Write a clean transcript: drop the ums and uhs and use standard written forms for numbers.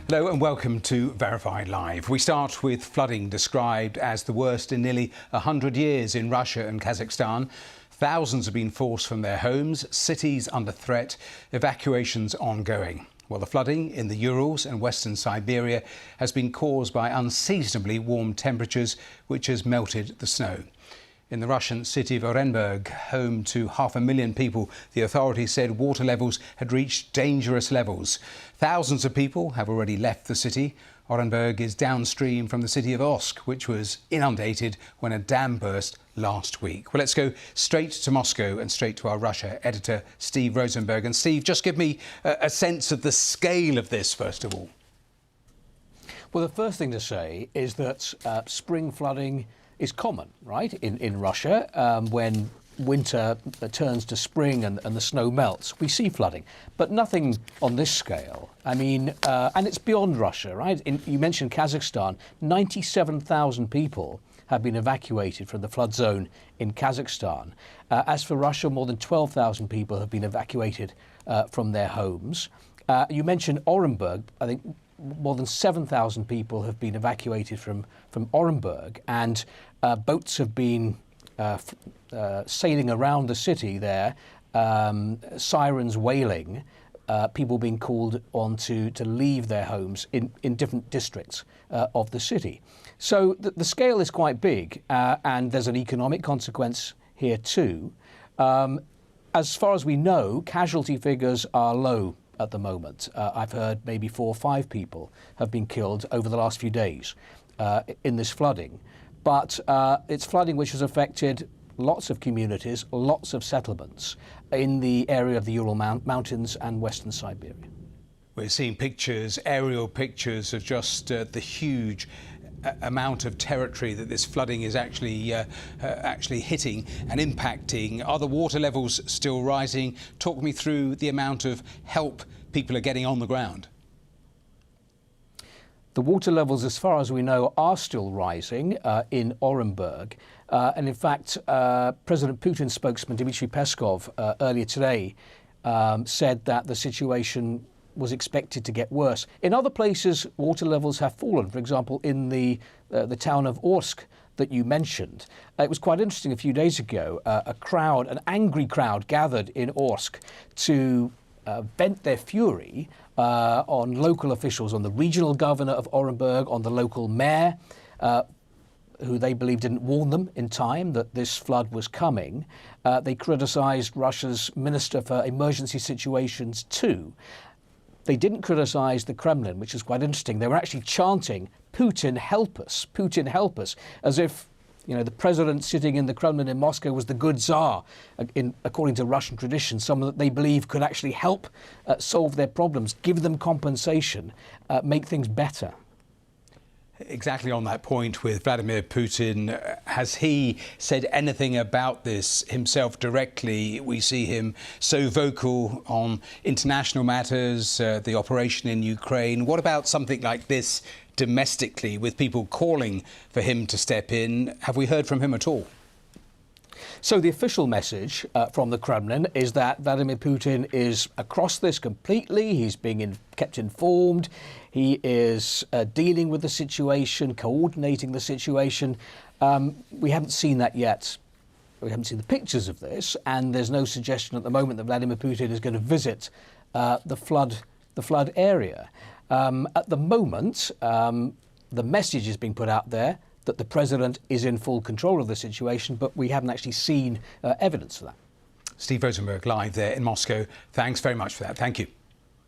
Hello and welcome to Verified Live. We start with flooding described as the worst in nearly 100 years in Russia and Kazakhstan. Thousands have been forced from their homes, cities under threat, evacuations ongoing. Well, the flooding in the Urals and western Siberia has been caused by unseasonably warm temperatures, which has melted the snow. In the Russian city of Orenburg, home to 500,000 people, the authorities said water levels had reached dangerous levels. Thousands of people have already left the city. Orenburg is downstream from the city of Osk, which was inundated when a dam burst last week. Well, let's go straight to Moscow and straight to our Russia editor, Steve Rosenberg. And Steve, just give me a sense of the scale of this, first of all. Well, the first thing to say is that spring flooding is common, right, in Russia. When winter turns to spring and the snow melts, we see flooding, but nothing on this scale. I mean, and it's beyond Russia, right? You mentioned Kazakhstan. 97,000 people have been evacuated from the flood zone in Kazakhstan. As for Russia, more than 12,000 people have been evacuated from their homes. You mentioned Orenburg. I think more than 7,000 people have been evacuated from Orenburg, and boats have been sailing around the city there, sirens wailing, people being called on to leave their homes in different districts of the city. So the scale is quite big, and there's an economic consequence here too. As far as we know, casualty figures are low at the moment. I've heard maybe 4 or 5 people have been killed over the last few days in this flooding. But it's flooding which has affected lots of communities, lots of settlements in the area of the Ural Mountains and western Siberia. We're seeing pictures, aerial pictures of just the huge amount of territory that this flooding is actually hitting and impacting. Are the water levels still rising? Talk me through the amount of help people are getting on the ground. The water levels, as far as we know, are still rising in Orenburg. And in fact, President Putin's spokesman, Dmitry Peskov, earlier today said that the situation was expected to get worse. In other places, water levels have fallen. For example, in the town of Orsk that you mentioned. It was quite interesting a few days ago. An angry crowd gathered in Orsk to vent their fury on local officials, on the regional governor of Orenburg, on the local mayor, who they believe didn't warn them in time that this flood was coming. They criticised Russia's Minister for Emergency Situations too. They didn't criticise the Kremlin, which is quite interesting. They were actually chanting, "Putin, help us, Putin, help us," as if, you know, the president sitting in the Kremlin in Moscow was the good Tsar, according to Russian tradition, someone that they believe could actually help solve their problems, give them compensation, make things better. Exactly on that point with Vladimir Putin, has he said anything about this himself directly? We see him so vocal on international matters, the operation in Ukraine. What about something like this domestically, with people calling for him to step in? Have we heard from him at all? So the official message from the Kremlin is that Vladimir Putin is across this completely. He's being kept informed. He is dealing with the situation, coordinating the situation. We haven't seen that yet. We haven't seen the pictures of this, and there's no suggestion at the moment that Vladimir Putin is going to visit the flood area. At the moment, the message is being put out there that the president is in full control of the situation, but we haven't actually seen evidence of that. Steve Rosenberg live there in Moscow. Thanks very much for that. Thank you.